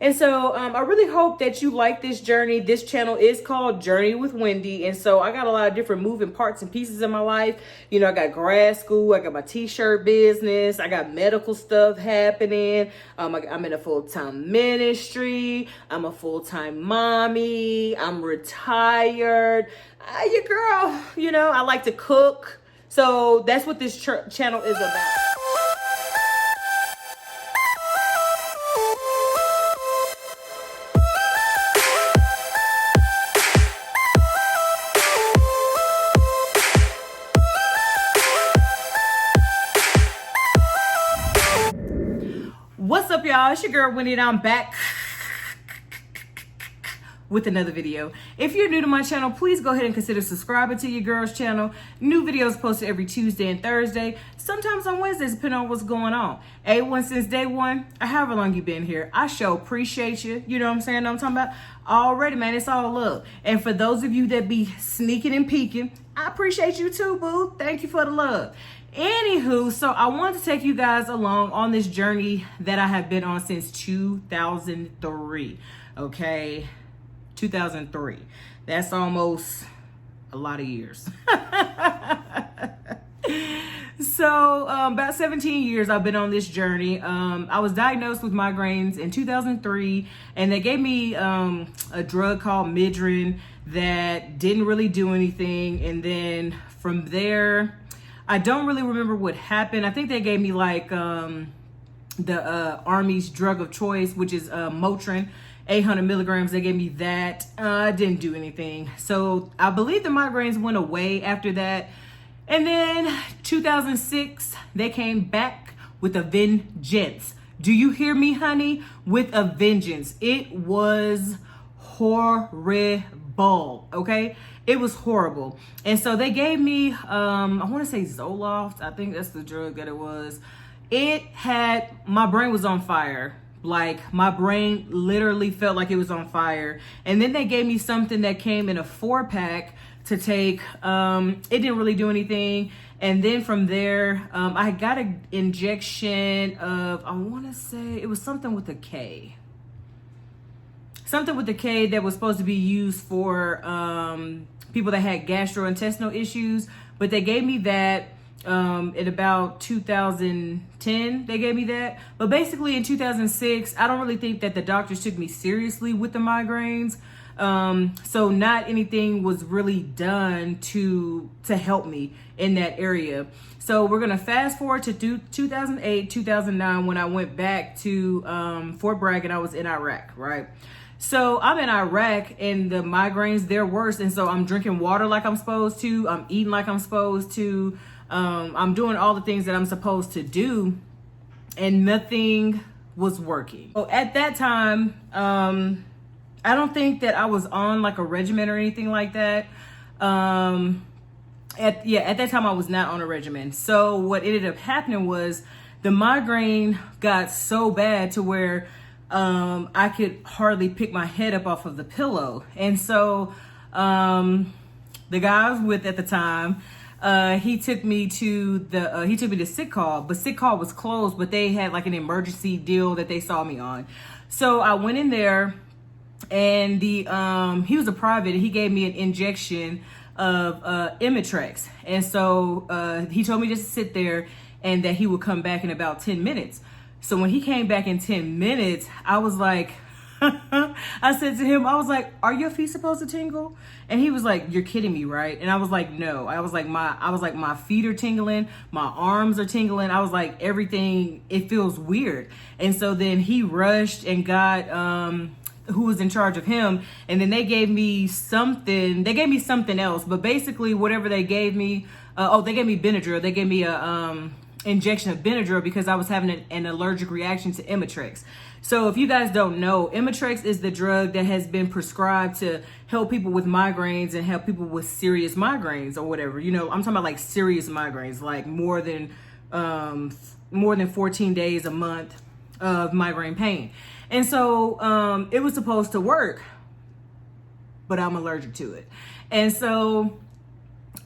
And so I really hope that you like this journey. This channel is called Journey with Wendi. And so I got a lot of different moving parts and pieces in my life. You know, I got grad school, I got my t-shirt business, I got medical stuff happening. I'm in a full-time ministry. I'm a full-time mommy. I'm retired. Your girl, you know, I like to cook. So that's what this channel is about. What's up, y'all? It's your girl Wendi, and I'm back with another video. If you're new to my channel, please go ahead and consider subscribing to your girl's channel. New videos posted every Tuesday and Thursday, sometimes on Wednesdays, depending on what's going on. A1 since day one, or however long you've been here, I sure appreciate you. You know what I'm saying? Know what I'm talking about? Already, man, it's all love. And for those of you that be sneaking and peeking, I appreciate you too, boo. Thank you for the love. Anywho, so I want to take you guys along on this journey that I have been on since 2003. Okay, 2003. That's almost a lot of years. So about 17 years I've been on this journey. I was diagnosed with migraines in 2003, and they gave me a drug called Migraine that didn't really do anything. And then from there, I don't really remember what happened. I think they gave me like the Army's drug of choice, which is Motrin, 800 milligrams. They gave me that. Didn't do anything. So I believe the migraines went away after that. And then 2006, they came back with a vengeance. Do you hear me, honey? With a vengeance. It was horrible, okay? It was horrible. And so they gave me, I want to say Zoloft. I think that's the drug that it was. My brain was on fire. Like, my brain literally felt like it was on fire. And then they gave me something that came in a 4-pack to take. It didn't really do anything. And then from there, I got an injection of, I want to say it was something with a K. Something with a K that was supposed to be used for people that had gastrointestinal issues, but they gave me that in about 2010. They gave me that, but basically in 2006, I don't really think that the doctors took me seriously with the migraines. So not anything was really done to help me in that area. So we're gonna fast forward to 2008, 2009, when I went back to Fort Bragg, and I was in Iraq, right? So I'm in Iraq, and the migraines, they're worse. And so I'm drinking water like I'm supposed to. I'm eating like I'm supposed to. I'm doing all the things that I'm supposed to do, and nothing was working. So at that time, I don't think that I was on like a regimen or anything like that. At that time I was not on a regimen. So what ended up happening was the migraine got so bad to where I could hardly pick my head up off of the pillow. And so the guy I was with at the time, he took me to sick call, but sick call was closed, but they had like an emergency deal that they saw me on. So I went in there, and he was a private, and he gave me an injection of Imitrex. And so he told me just to sit there and that he would come back in about 10 minutes. So when he came back in 10 minutes, I was like, I said to him, I was like, are your feet supposed to tingle? And he was like, you're kidding me, right? And I was like, no. I was like, my feet are tingling, my arms are tingling. I was like, everything, it feels weird. And so then he rushed and got who was in charge of him, and then they gave me something else, but basically whatever they gave me, they gave me Benadryl. They gave me a injection of Benadryl because I was having an allergic reaction to Imitrex. So if you guys don't know, Imitrex is the drug that has been prescribed to help people with migraines and help people with serious migraines or whatever. You know, I'm talking about like serious migraines, like more than 14 days a month of migraine pain. And so it was supposed to work, but I'm allergic to it. And so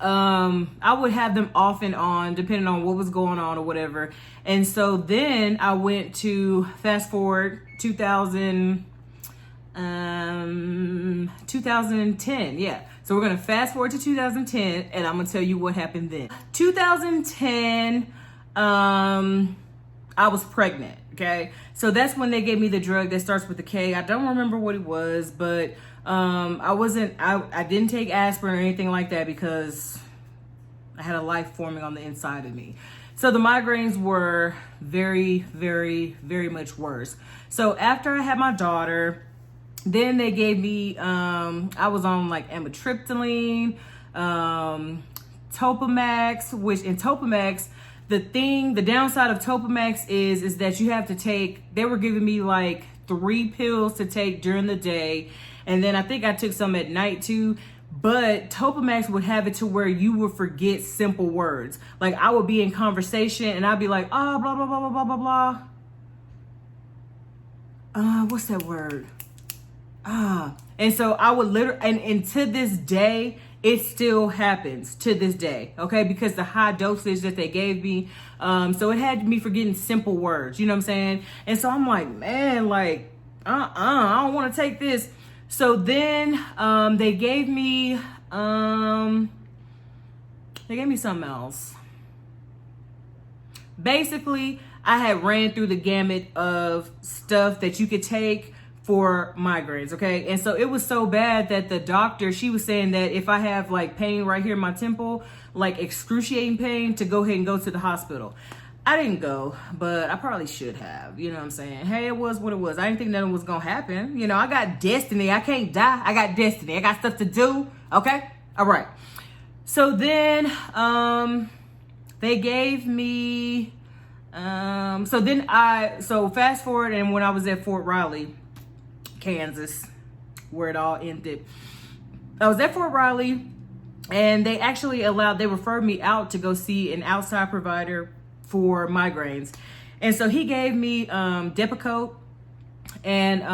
I would have them off and on depending on what was going on or whatever. And so then I went to fast forward 2010. Yeah. So we're going to fast forward to 2010 and I'm going to tell you what happened then. 2010, I was pregnant. Okay. So that's when they gave me the drug that starts with the K. I don't remember what it was, but I didn't take aspirin or anything like that because I had a life forming on the inside of me. So the migraines were very, very, very much worse. So after I had my daughter, then they gave me, I was on like amitriptyline, Topamax, which in Topamax, the downside of Topamax is that you have to take, they were giving me like 3 pills to take during the day. And then I think I took some at night too. But Topamax would have it to where you would forget simple words. Like I would be in conversation and I'd be like, oh, blah, blah, blah, blah, blah, blah, blah. What's that word? And so I would literally, and to this day, it still happens to this day, okay? Because the high dosage that they gave me, so it had me forgetting simple words, you know what I'm saying? And so I'm like, man, like, I don't want to take this. So then they gave me something else. Basically, I had ran through the gamut of stuff that you could take for migraines, okay? And so it was so bad that the doctor, she was saying that if I have like pain right here in my temple, like excruciating pain, to go ahead and go to the hospital. I didn't go, but I probably should have, you know what I'm saying? Hey, it was what it was. I didn't think nothing was gonna happen. You know, I got destiny. I can't die. I got destiny. I got stuff to do, okay? All right. So then they gave me, so fast forward, and when I was at Fort Riley, Kansas, where it all ended. I was at Fort Riley and they actually they referred me out to go see an outside provider for migraines. And so he gave me Depakote and he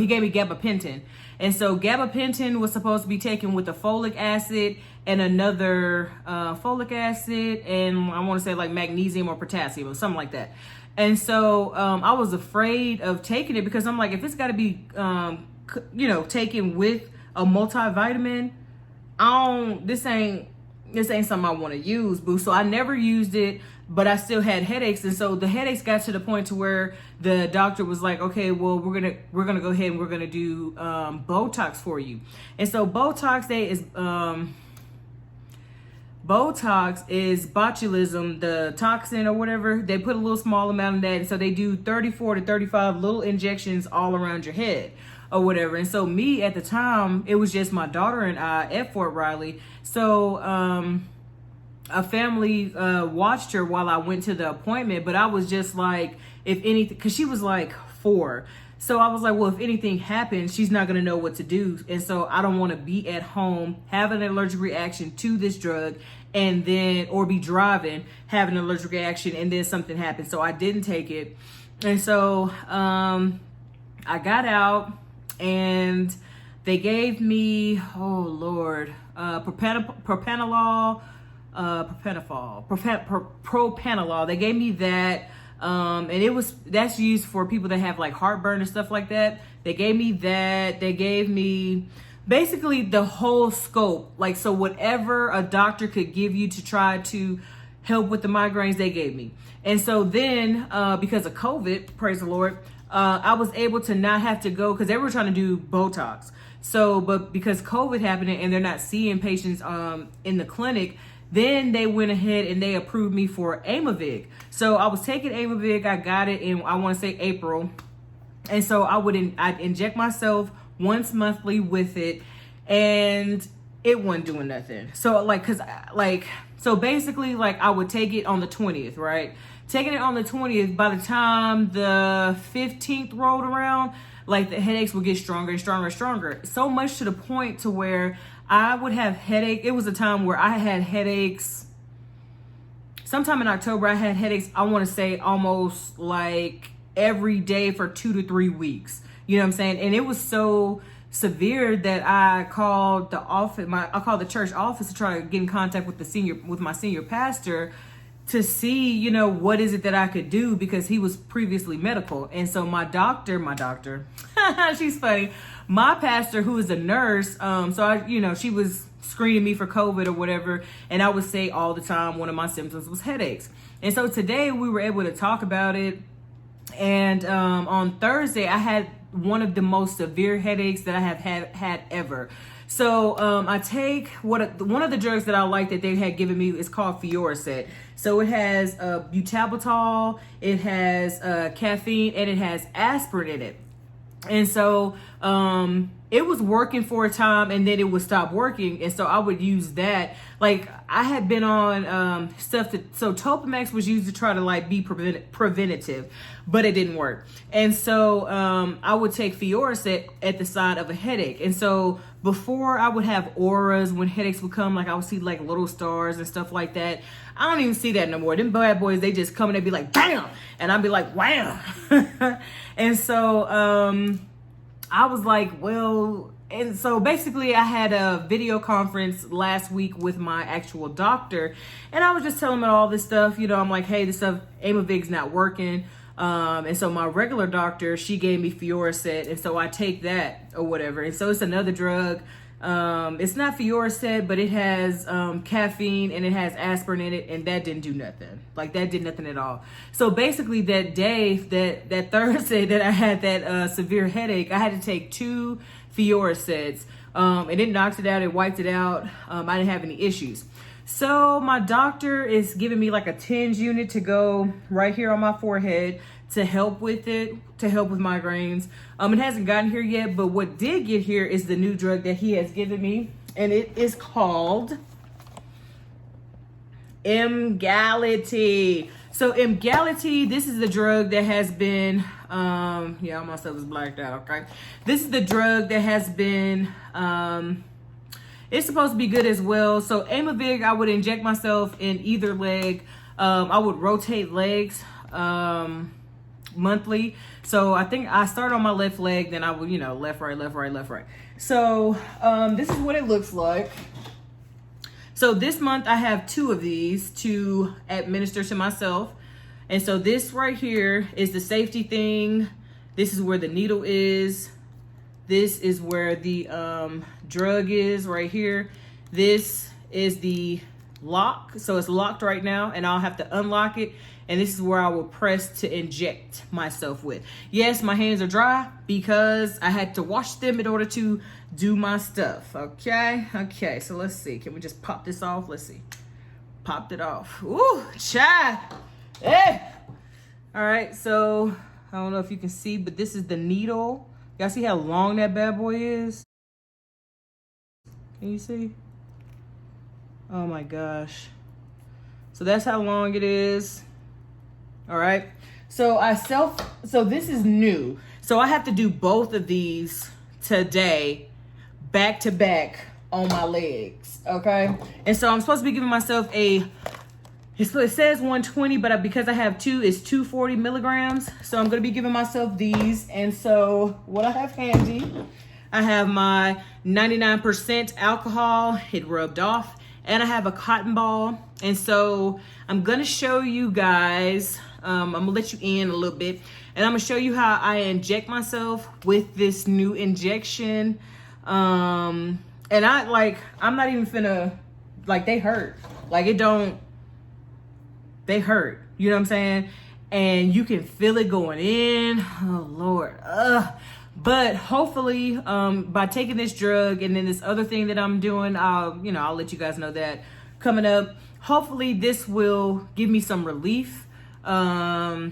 gave me gabapentin. And so gabapentin was supposed to be taken with a folic acid and another folic acid and I want to say like magnesium or potassium or something like that. And so I was afraid of taking it because I'm like, if it's got to be, taken with a multivitamin, this ain't something I want to use, boo. So I never used it, but I still had headaches. And so the headaches got to the point to where the doctor was like, okay, well, we're going to go ahead and we're going to do Botox for you. And so Botox is botulism, the toxin or whatever. They put a little small amount of that. And so they do 34 to 35 little injections all around your head or whatever. And so me at the time, it was just my daughter and I at Fort Riley. So a family watched her while I went to the appointment. But I was just like, if anything, because she was like 4. So I was like, well, if anything happens, she's not going to know what to do. And so I don't want to be at home, have an allergic reaction to this drug, and then, or be driving, have an allergic reaction, and then something happens. So I didn't take it. And so I got out and they gave me, propranolol. They gave me that. And that's used for people that have like heartburn and stuff like that. They gave me that. They gave me basically the whole scope. Like, so whatever a doctor could give you to try to help with the migraines, they gave me. And so then, because of COVID, praise the Lord, I was able to not have to go because they were trying to do Botox. So, but because COVID happened and they're not seeing patients, in the clinic, then they went ahead and they approved me for Aimovig. So I was taking Aimovig. I got it in, I want to say April. And so I'd inject myself once monthly with it and it wasn't doing nothing. So so basically like I would take it on the 20th, right? Taking it on the 20th, by the time the 15th rolled around, like the headaches would get stronger and stronger and stronger. So much to the point to where I would have headache. It was a time where I had headaches. Sometime in October, I had headaches, I want to say almost like every day for 2 to 3 weeks. You know what I'm saying? And it was so severe that I called the office. I called the church office to try to get in contact with my senior pastor to see, you know, what is it that I could do, because he was previously medical. And so my doctor, she's funny. My pastor, who is a nurse, so I, you know, she was screening me for COVID or whatever. And I would say all the time, one of my symptoms was headaches. And so today we were able to talk about it. And on Thursday, I had one of the most severe headaches that I have had ever. So I take one of the drugs that I like that they had given me is called Fioricet. So it has butalbital, it has caffeine, and it has aspirin in it. And so it was working for a time, and then it would stop working. And so I would use that. Like, I had been on stuff so Topamax was used to try to like be preventative, but it didn't work. And so I would take Fioricet at the side of a headache. And so before, I would have auras when headaches would come, like I would see like little stars and stuff like that. I don't even see that no more. Them bad boys, they just come and they be like, bam! And I'd be like, wow. And so I was like, well, and so basically I had a video conference last week with my actual doctor, and I was just telling him all this stuff. You know, I'm like, hey, this stuff, Aimovig's not working. And so my regular doctor, she gave me Fioricet, and so I take that or whatever. And so it's another drug. It's not Fioricet, but it has caffeine and it has aspirin in it, and that didn't do nothing. Like, that did nothing at all. So basically that day, that Thursday that I had that severe headache, I had to take 2 Fioricets, and it knocked it out, it wiped it out. I didn't have any issues. So my doctor is giving me like a TENS unit to go right here on my forehead to help with it, to help with migraines. It hasn't gotten here yet, but what did get here is the new drug that he has given me, and it is called Emgality. So Emgality, this is the drug that has been, yeah, all my stuff is blacked out, okay? This is the drug that has been, it's supposed to be good as well. So Aimovig, I would inject myself in either leg. I would rotate legs monthly. So I think I start on my left leg, then I would, you know, left, right, left, right, left, right. So this is what it looks like. So this month I have 2 of these to administer to myself. And so this right here is the safety thing. This is where the needle is. This is where the drug is right here. This is the lock. So it's locked right now, and I'll have to unlock it. And this is where I will press to inject myself with. Yes, my hands are dry because I had to wash them in order to do my stuff. Okay. Okay. So let's see. Can we just pop this off? Let's see. Popped it off. Ooh, child. Hey. All right. So I don't know if you can see, but this is the needle. Y'all see how long that bad boy is? Can you see? Oh my gosh. So that's how long it is. All right. So so this is new. So I have to do both of these today, back to back on my legs. Okay. And so I'm supposed to be giving myself it says 120, but because I have 2, it's 240 milligrams. So I'm going to be giving myself these. And so what I have handy, I have my 99% alcohol. It rubbed off. And I have a cotton ball. And so I'm going to show you guys, I'm going to let you in a little bit. And I'm going to show you how I inject myself with this new injection. And I'm not even finna, like, they hurt. Like, they hurt. You know what I'm saying? And you can feel it going in. Oh, Lord. But hopefully, by taking this drug and then this other thing that I'm doing, I'll let you guys know that coming up. Hopefully this will give me some relief. Yeah,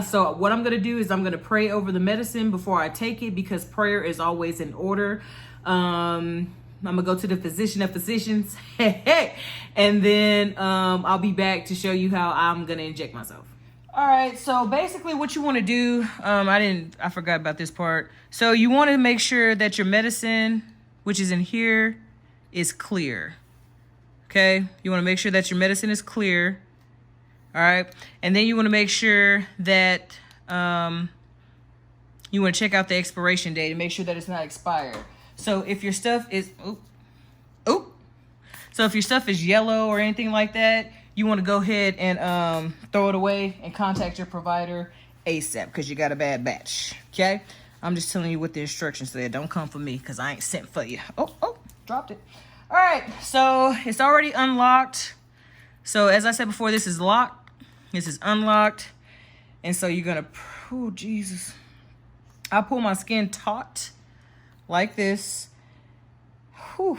so what I'm going to do is I'm going to pray over the medicine before I take it, because prayer is always in order. I'm going to go to the physician of physicians. And then I'll be back to show you how I'm going to inject myself. All right, so basically what you want to do, I forgot about this part. So you want to make sure that your medicine, which is in here, is clear. Okay, you want to make sure that your medicine is clear. All right, and then you want to make sure that you want to check out the expiration date and make sure that it's not expired. So if your stuff is, so if your stuff is yellow or anything like that, you want to go ahead and throw it away and contact your provider ASAP because you got a bad batch. Okay? I'm just telling you what the instructions said. Don't come for me because I ain't sent for you. Oh, dropped it. All right, so it's already unlocked. So as I said before, this is locked. This is unlocked. And so you're going to, oh, Jesus. I pull my skin taut like this. Whew.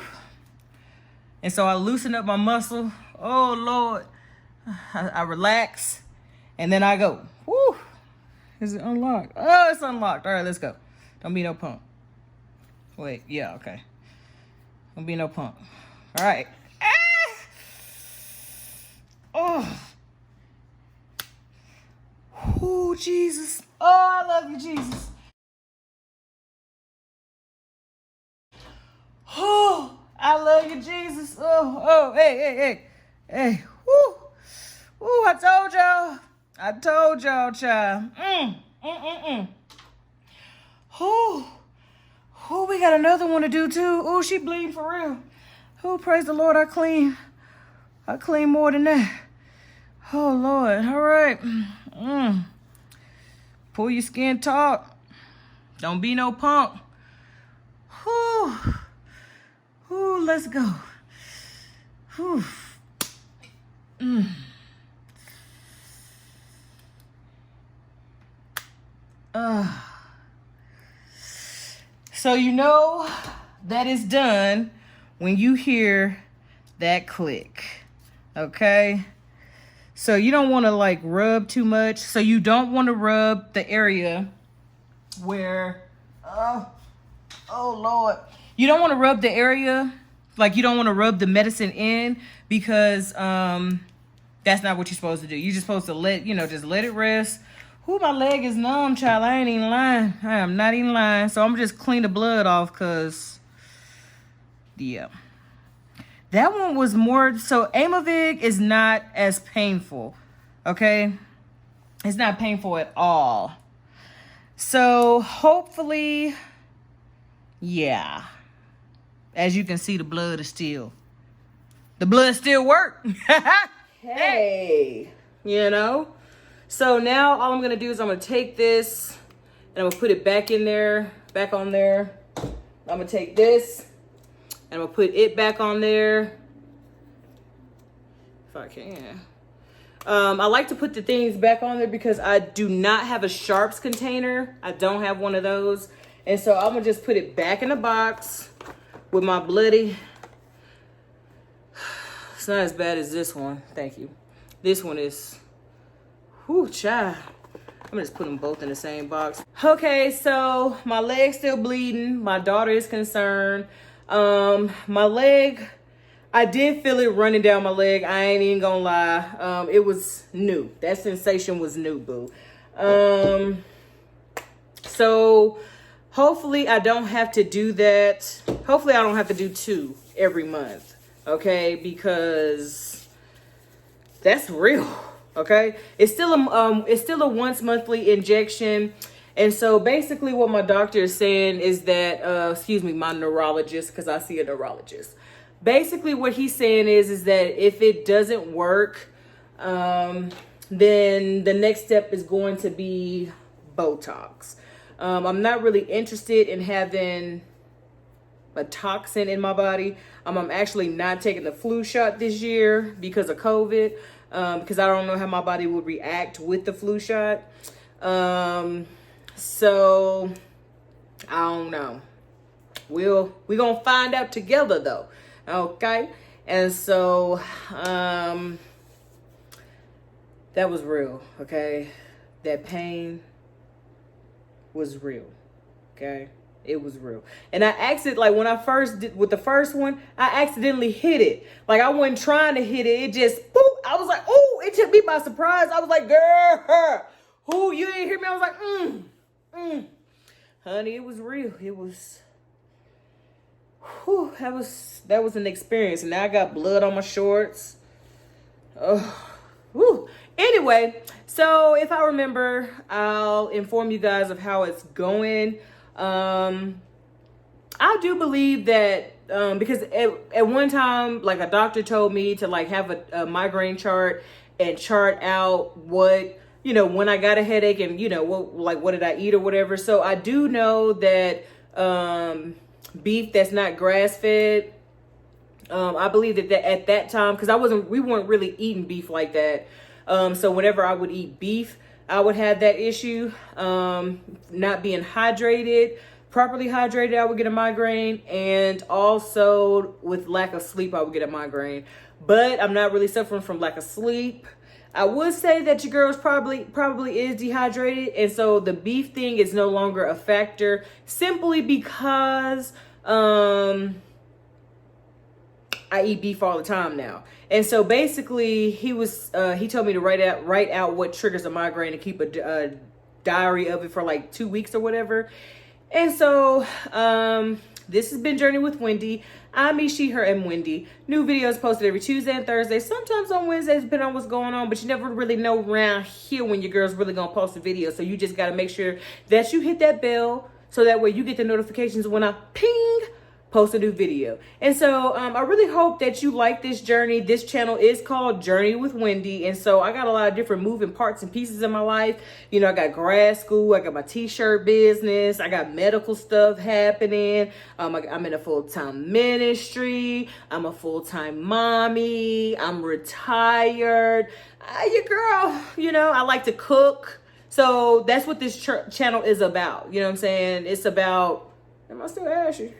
And so I loosen up my muscle. Oh, Lord. I relax. And then I go. Whew. Is it unlocked? Oh, it's unlocked. All right, let's go. Don't be no punk. Wait, yeah, okay. Don't be no punk. All right. Oh. Oh, Jesus. Oh, I love you, Jesus. Oh, I love you, Jesus. Oh, hey. Woo. Woo, I told y'all, child. Oh, we got another one to do, too. Oh, she bleeding for real. Oh, praise the Lord, I clean more than that. Oh, Lord. All right. Pull your skin taut. Don't be no punk. Whew, let's go. Whew. So you know that is done when you hear that click, okay? So you don't want to like rub too much. So you don't want to rub the area where, oh Lord. You don't want to rub the area, like you don't want to rub the medicine in because that's not what you're supposed to do. You're just supposed to just let it rest. Ooh, my leg is numb, child. I ain't even lying. I am not even lying. So I'm just clean the blood off because, yeah. That one was more, so Aimovig is not as painful, okay? It's not painful at all. So hopefully, yeah. As you can see, the blood still work. Hey, you know? So now all I'm going to do is I'm going to take this and I'm going to put it back on there. I'm going to take this and I'm going to put it back on there. If I can. I like to put the things back on there because I do not have a sharps container. I don't have one of those. And so I'm going to just put it back in the box with my bloody. It's not as bad as this one. Thank you. This one is, whew, child. I'm gonna just put them both in the same box. Okay, so my leg's still bleeding. My daughter is concerned. My leg, I did feel it running down my leg. I ain't even gonna lie. It was new. That sensation was new, boo. So hopefully I don't have to do that. Hopefully I don't have to do 2 every month. Okay, because that's real. Okay, it's still a once monthly injection. And so basically what my doctor is saying is that, my neurologist, because I see a neurologist. Basically what he's saying is that if it doesn't work, then the next step is going to be Botox. I'm not really interested in having a toxin in my body. I'm actually not taking the flu shot this year because of COVID, because I don't know how my body would react with the flu shot. So I don't know. We're gonna find out together though. Okay. And so that was real. Okay. That pain was real. Okay. It was real. And I accidentally, like when I first did with the first one, I accidentally hit it. Like I wasn't trying to hit it. It just, boop. I was like, oh, it took me by surprise. I was like, girl, who, you didn't hear me? I was like, honey, it was real. It was, whew, that was an experience. And now I got blood on my shorts. Oh, whew. Anyway, so if I remember, I'll inform you guys of how it's going. I do believe that because at one time, like a doctor told me to like have a migraine chart and chart out what, you know, when I got a headache and, you know, what did I eat or whatever. So I do know that beef that's not grass fed, I believe that at that time, because we weren't really eating beef like that. So whenever I would eat beef, I would have that issue, not being hydrated, properly hydrated, I would get a migraine, and also with lack of sleep, I would get a migraine. But I'm not really suffering from lack of sleep. I would say that your girl's probably is dehydrated, and so the beef thing is no longer a factor simply because I eat beef all the time now. And so basically he told me to write out what triggers a migraine and keep a diary of it for like 2 weeks or whatever. And so this has been Journey with Wendi. I'm me, she, her, and Wendi. New videos posted every Tuesday and Thursday, sometimes on Wednesdays, depending on what's going on, but you never really know around here when your girl's really gonna post a video. So you just gotta make sure that you hit that bell so that way you get the notifications when I ping post a new video. And so I really hope that you like this journey. This channel is called Journey with Wendi, and so I got a lot of different moving parts and pieces in my life. You know, I got grad school, I got my t-shirt business, I got medical stuff happening, I'm in a full-time ministry, I'm a full-time mommy, I'm retired. Your girl, you know, I like to cook. So that's what this channel is about. You know what I'm saying? It's about, am I still ashy?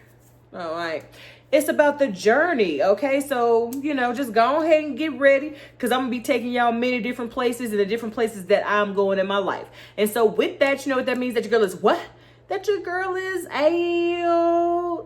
All right. It's about the journey, okay? So, you know, just go ahead and get ready because I'm going to be taking y'all many different places and the different places that I'm going in my life. And so with that, you know what that means? That your girl is what? That your girl is a